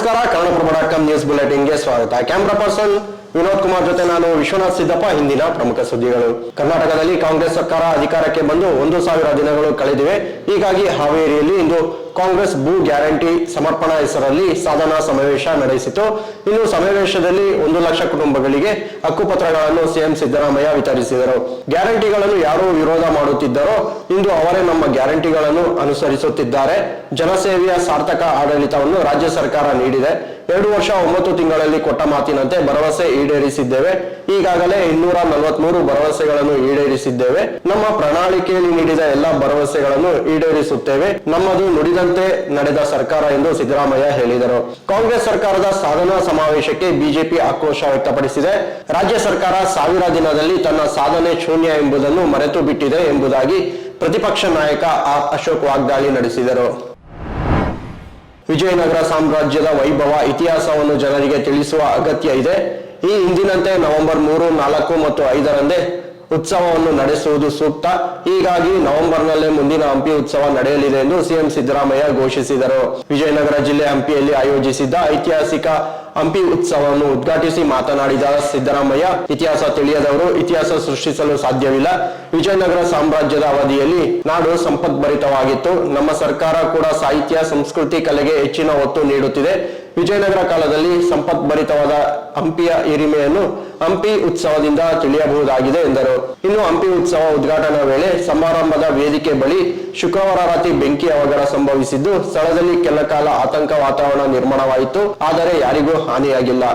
ನಮಸ್ಕಾರ. ಕನ್ನಡಪ್ರಭ.com ನ್ಯೂಸ್ ಬುಲೆಟಿನ್ಗೆ ಸ್ವಾಗತ. Camera person Vinod Kumar ಜೊತೆ ನಾನು ವಿಶ್ವನಾಥ್ ಸಿದ್ದಪ್ಪ. ಹಿಂದಿನ ಪ್ರಮುಖ ಸುದ್ದಿಗಳು. ಕರ್ನಾಟಕದಲ್ಲಿ ಕಾಂಗ್ರೆಸ್ ಸರ್ಕಾರ ಅಧಿಕಾರಕ್ಕೆ ಬಂದು 1,000 ದಿನಗಳು ಕಳೆದಿವೆ. ಹೀಗಾಗಿ ಹಾವೇರಿಯಲ್ಲಿ ಇಂದು ಕಾಂಗ್ರೆಸ್ ಭೂ ಗ್ಯಾರಂಟಿ ಸಮರ್ಪಣಾ ಹೆಸರಲ್ಲಿ ಸಾಧನಾ ಸಮಾವೇಶ ನಡೆಸಿತು. ಇನ್ನು ಸಮಾವೇಶದಲ್ಲಿ 1 ಲಕ್ಷ ಕುಟುಂಬಗಳಿಗೆ ಹಕ್ಕುಪತ್ರಗಳನ್ನು ಸಿಎಂ ಸಿದ್ದರಾಮಯ್ಯ ವಿತರಿಸಿದರು. ಗ್ಯಾರಂಟಿಗಳನ್ನು ಯಾರು ವಿರೋಧ ಮಾಡುತ್ತಿದ್ದರೋ ಇಂದು ಅವರೇ ನಮ್ಮ ಗ್ಯಾರಂಟಿಗಳನ್ನು ಅನುಸರಿಸುತ್ತಿದ್ದಾರೆ. ಜನಸೇವೆಯ ಸಾರ್ಥಕ ಆಡಳಿತವನ್ನು ರಾಜ್ಯ ಸರ್ಕಾರ ನೀಡಿದೆ. 2 ವರ್ಷ 9 ತಿಂಗಳಲ್ಲಿ ಕೊಟ್ಟ ಮಾತಿನಂತೆ ಭರವಸೆ ಈಡೇರಿಸಿದ್ದೇವೆ. ಈಗಾಗಲೇ 243 ಭರವಸೆಗಳನ್ನು ಈಡೇರಿಸಿದ್ದೇವೆ. ನಮ್ಮ ಪ್ರಣಾಳಿಕೆಯಲ್ಲಿ ನೀಡಿದ ಎಲ್ಲ ಭರವಸೆಗಳನ್ನು ಈಡೇರಿಸುತ್ತೇವೆ. ನಮ್ಮದು ನುಡಿದಂತೆ ನಡೆದ ಸರ್ಕಾರ ಎಂದು ಸಿದ್ದರಾಮಯ್ಯ ಹೇಳಿದರು. ಕಾಂಗ್ರೆಸ್ ಸರ್ಕಾರದ ಸಾಧನಾ ಸಮಾವೇಶಕ್ಕೆ ಬಿಜೆಪಿ ಆಕ್ರೋಶ ವ್ಯಕ್ತಪಡಿಸಿದೆ. ರಾಜ್ಯ ಸರ್ಕಾರ 1000 ದಿನದಲ್ಲಿ ತನ್ನ ಸಾಧನೆ ಶೂನ್ಯ ಎಂಬುದನ್ನು ಮರೆತು ಬಿಟ್ಟಿದೆ ಎಂಬುದಾಗಿ ಪ್ರತಿಪಕ್ಷ ನಾಯಕ ಅಶೋಕ್ ವಾಗ್ದಾಳಿ ನಡೆಸಿದರು. ವಿಜಯನಗರ ಸಾಮ್ರಾಜ್ಯದ ವೈಭವ ಇತಿಹಾಸವನ್ನು ಜನರಿಗೆ ತಿಳಿಸುವ ಅಗತ್ಯ ಇದೆ. ಈ ಹಿಂದಿನಂತೆ ನವೆಂಬರ್ 3, 4 ಮತ್ತು 5ರಂದೇ ಉತ್ಸವವನ್ನು ನಡೆಸುವುದು ಸೂಕ್ತ. ಹೀಗಾಗಿ ನವೆಂಬರ್ನಲ್ಲೇ ಮುಂದಿನ ಹಂಪಿ ಉತ್ಸವ ನಡೆಯಲಿದೆ ಎಂದು ಸಿಎಂ ಸಿದ್ದರಾಮಯ್ಯ ಘೋಷಿಸಿದರು. ವಿಜಯನಗರ ಜಿಲ್ಲೆ ಹಂಪಿಯಲ್ಲಿ ಆಯೋಜಿಸಿದ್ದ ಐತಿಹಾಸಿಕ ಹಂಪಿ ಉತ್ಸವವನ್ನು ಉದ್ಘಾಟಿಸಿ ಮಾತನಾಡಿದ ಸಿದ್ದರಾಮಯ್ಯ, ಇತಿಹಾಸ ತಿಳಿಯದವರು ಇತಿಹಾಸ ಸೃಷ್ಟಿಸಲು ಸಾಧ್ಯವಿಲ್ಲ. ವಿಜಯನಗರ ಸಾಮ್ರಾಜ್ಯದ ಅವಧಿಯಲ್ಲಿ ನಾಡು ಸಂಪದ್ಭರಿತವಾಗಿತ್ತು. ನಮ್ಮ ಸರ್ಕಾರ ಕೂಡ ಸಾಹಿತ್ಯ, ಸಂಸ್ಕೃತಿ, ಕಲೆಗೆ ಹೆಚ್ಚಿನ ಒತ್ತು ನೀಡುತ್ತಿದೆ. ವಿಜಯನಗರ ಕಾಲದಲ್ಲಿ ಸಂಪದ್ಭರಿತವಾದ ಹಂಪಿಯ ಹಿರಿಮೆಯನ್ನು ಹಂಪಿ ಉತ್ಸವದಿಂದ ತಿಳಿಯಬಹುದಾಗಿದೆ ಎಂದರು. ಇನ್ನು ಹಂಪಿ ಉತ್ಸವ ಉದ್ಘಾಟನಾ ವೇಳೆ ಸಮಾರಂಭದ ವೇದಿಕೆ ಬಳಿ ಶುಕ್ರವಾರ ರಾತ್ರಿ ಬೆಂಕಿ ಅವಘಡ ಸಂಭವಿಸಿದ್ದು, ಸ್ಥಳದಲ್ಲಿ ಕೆಲ ಕಾಲ ಆತಂಕ ವಾತಾವರಣ ನಿರ್ಮಾಣವಾಯಿತು. ಆದರೆ ಯಾರಿಗೂ ಹಾನಿಯಾಗಿಲ್ಲ.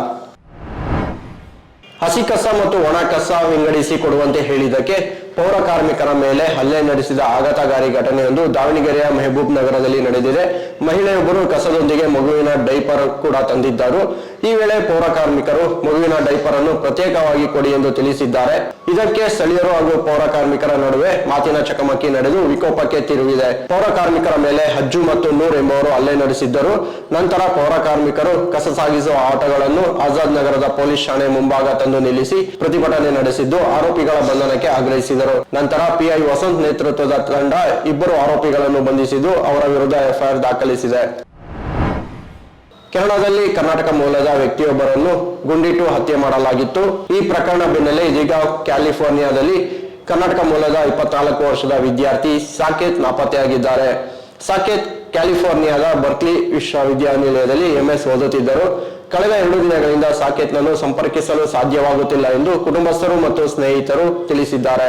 ಹಸಿ ಕಸ ಮತ್ತು ಒಣ ಕಸ ವಿಂಗಡಿಸಿ ಕೊಡುವಂತೆ ಹೇಳಿದ್ದಕ್ಕೆ ಪೌರ ಕಾರ್ಮಿಕರ ಮೇಲೆ ಹಲ್ಲೆ ನಡೆಸಿದ ಆಘಾತಕಾರಿ ಘಟನೆಯೊಂದು ದಾವಣಗೆರೆಯ ಮೆಹಬೂಬ್ ನಗರದಲ್ಲಿ ನಡೆದಿದೆ. ಮಹಿಳೆಯೊಬ್ಬರು ಕಸದೊಂದಿಗೆ ಮಗುವಿನ ಡೈಪರ್ ಕೂಡ ತಂದಿದ್ದರು. ಈ ವೇಳೆ ಪೌರ ಕಾರ್ಮಿಕರು ಮಗುವಿನ ಡೈಪರ್ ಅನ್ನು ಪ್ರತ್ಯೇಕವಾಗಿ ಕೊಡಿ ಎಂದು ತಿಳಿಸಿದ್ದಾರೆ. ಇದಕ್ಕೆ ಸ್ಥಳೀಯರು ಹಾಗೂ ಪೌರ ಕಾರ್ಮಿಕರ ನಡುವೆ ಮಾತಿನ ಚಕಮಕಿ ನಡೆದು ವಿಕೋಪಕ್ಕೆ ತಿರುಗಿದೆ. ಪೌರ ಕಾರ್ಮಿಕರ ಮೇಲೆ ಹಜ್ಜು ಮತ್ತು ನೂರ್ ಎಂಬುವರು ಹಲ್ಲೆ ನಡೆಸಿದ್ದರು. ನಂತರ ಪೌರ ಕಾರ್ಮಿಕರು ಕಸ ಸಾಗಿಸುವ ಆಟೋಗಳನ್ನು ಆಜಾದ್ ನಗರದ ಪೊಲೀಸ್ ಠಾಣೆ ಮುಂಭಾಗ ತಂದು ನಿಲ್ಲಿಸಿ ಪ್ರತಿಭಟನೆ ನಡೆಸಿದ್ದು, ಆರೋಪಿಗಳ ಬಂಧನಕ್ಕೆ ಆಗ್ರಹಿಸಿದರು. ನಂತರ ಪಿಐ ವಸಂತ್ ನೇತೃತ್ವದ ತಂಡ 2 ಆರೋಪಿಗಳನ್ನು ಬಂಧಿಸಿದ್ದು, ಅವರ ವಿರುದ್ಧ ಎಫ್ಐಆರ್ ದಾಖಲಿಸಿದೆ. ಕೆನಡಾದಲ್ಲಿ ಕರ್ನಾಟಕ ಮೂಲದ ವ್ಯಕ್ತಿಯೊಬ್ಬರನ್ನು ಗುಂಡಿಟ್ಟು ಹತ್ಯೆ ಮಾಡಲಾಗಿತ್ತು. ಈ ಪ್ರಕರಣ ಬೆನ್ನಲ್ಲೇ ಇದೀಗ ಕ್ಯಾಲಿಫೋರ್ನಿಯಾದಲ್ಲಿ ಕರ್ನಾಟಕ ಮೂಲದ 24 ವರ್ಷದ ವಿದ್ಯಾರ್ಥಿ ಸಾಕೇತ್ ನಾಪತ್ತೆಯಾಗಿದ್ದಾರೆ. ಸಾಕೇತ್ ಕ್ಯಾಲಿಫೋರ್ನಿಯಾದ ಬರ್ಕ್ಲಿ ವಿಶ್ವವಿದ್ಯಾನಿಲಯದಲ್ಲಿ MS ಓದುತ್ತಿದ್ದರು. ಕಳೆದ 2 ದಿನಗಳಿಂದ ಸಾಕೇತ್ನನ್ನು ಸಂಪರ್ಕಿಸಲು ಸಾಧ್ಯವಾಗುತ್ತಿಲ್ಲ ಎಂದು ಕುಟುಂಬಸ್ಥರು ಮತ್ತು ಸ್ನೇಹಿತರು ತಿಳಿಸಿದ್ದಾರೆ.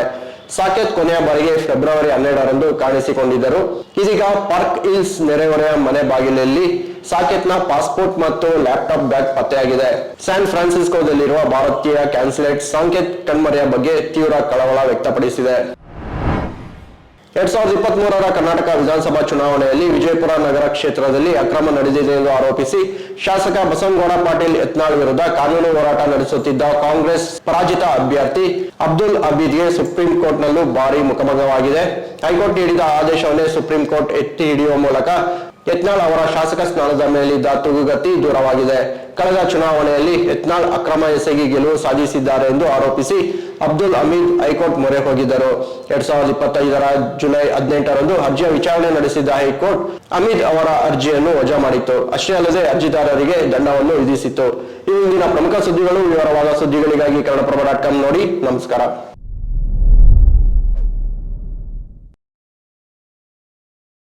ಸಾಕೇತ್ ಕೊನೆಯ ಬಾರಿಗೆ ಫೆಬ್ರವರಿ 12ರಂದು ಕಾಣಿಸಿಕೊಂಡಿದ್ದರು. ಇದೀಗ ಪಾರ್ಕ್ ಹಿಲ್ಸ್ ನೆರೆಹೊರೆಯ ಮನೆ ಬಾಗಿಲಲ್ಲಿ ಸಾಕೇತ್ನ ಪಾಸ್ಪೋರ್ಟ್ ಮತ್ತು ಲ್ಯಾಪ್ಟಾಪ್ ಬ್ಯಾಗ್ ಪತ್ತೆಯಾಗಿದೆ. ಸ್ಯಾನ್ ಫ್ರಾನ್ಸಿಸ್ಕೋದಲ್ಲಿರುವ ಭಾರತೀಯ ಕಾನ್ಸುಲೇಟ್ ಸಾಕೇತ್ ಕಣ್ಮರೆಯ ಬಗ್ಗೆ ತೀವ್ರ ಕಳವಳ ವ್ಯಕ್ತಪಡಿಸಿದೆ. 2023ರ ಕರ್ನಾಟಕ ವಿಧಾನಸಭಾ ಚುನಾವಣೆಯಲ್ಲಿ ವಿಜಯಪುರ ನಗರ ಕ್ಷೇತ್ರದಲ್ಲಿ ಅಕ್ರಮ ನಡೆದಿದೆ ಎಂದು ಆರೋಪಿಸಿ ಶಾಸಕ ಬಸವನಗೌಡ ಪಾಟೀಲ್ ಯತ್ನಾಳ್ ವಿರುದ್ಧ ಕಾನೂನು ಹೋರಾಟ ನಡೆಸುತ್ತಿದ್ದ ಕಾಂಗ್ರೆಸ್ ಪರಾಜಿತ ಅಭ್ಯರ್ಥಿ ಅಬ್ದುಲ್ ಹಮೀದ್ಗೆ ಸುಪ್ರೀಂ ಕೋರ್ಟ್ನಲ್ಲೂ ಭಾರಿ ಮುಖಭಂಗವಾಗಿದೆ. ಹೈಕೋರ್ಟ್ ನೀಡಿದ ಆದೇಶವನ್ನೇ ಸುಪ್ರೀಂ ಕೋರ್ಟ್ ಎತ್ತಿ ಹಿಡಿಯುವ ಮೂಲಕ ಯತ್ನಾಳ್ ಅವರ ಶಾಸಕ ಸ್ಥಾನದ ಮೇಲಿದ್ದ ತೂಗುಗತಿ ದೂರವಾಗಿದೆ. ಕಳೆದ ಚುನಾವಣೆಯಲ್ಲಿ ಯತ್ನಾಳ್ ಅಕ್ರಮ ಎಸಗಿ ಗೆಲುವು ಸಾಧಿಸಿದ್ದಾರೆ ಎಂದು ಆರೋಪಿಸಿ ಅಬ್ದುಲ್ ಹಮೀದ್ ಹೈಕೋರ್ಟ್ ಮೊರೆ ಹೋಗಿದ್ದರು. 2025ರ ಜುಲೈ 18ರಂದು ಅರ್ಜಿಯ ವಿಚಾರಣೆ ನಡೆಸಿದ್ದ ಹೈಕೋರ್ಟ್ ಹಮೀದ್ ಅವರ ಅರ್ಜಿಯನ್ನು ವಜಾ ಮಾಡಿತ್ತು. ಅಷ್ಟೇ ಅಲ್ಲದೆ ಅರ್ಜಿದಾರರಿಗೆ ದಂಡವನ್ನು ವಿಧಿಸಿತ್ತು. ಈ ಹಿಂದಿನ ಪ್ರಮುಖ ಸುದ್ದಿಗಳು. ವಿವರವಾದ ಸುದ್ದಿಗಳಿಗಾಗಿ ಕನ್ನಡಪ್ರಭ.com ನೋಡಿ. ನಮಸ್ಕಾರ.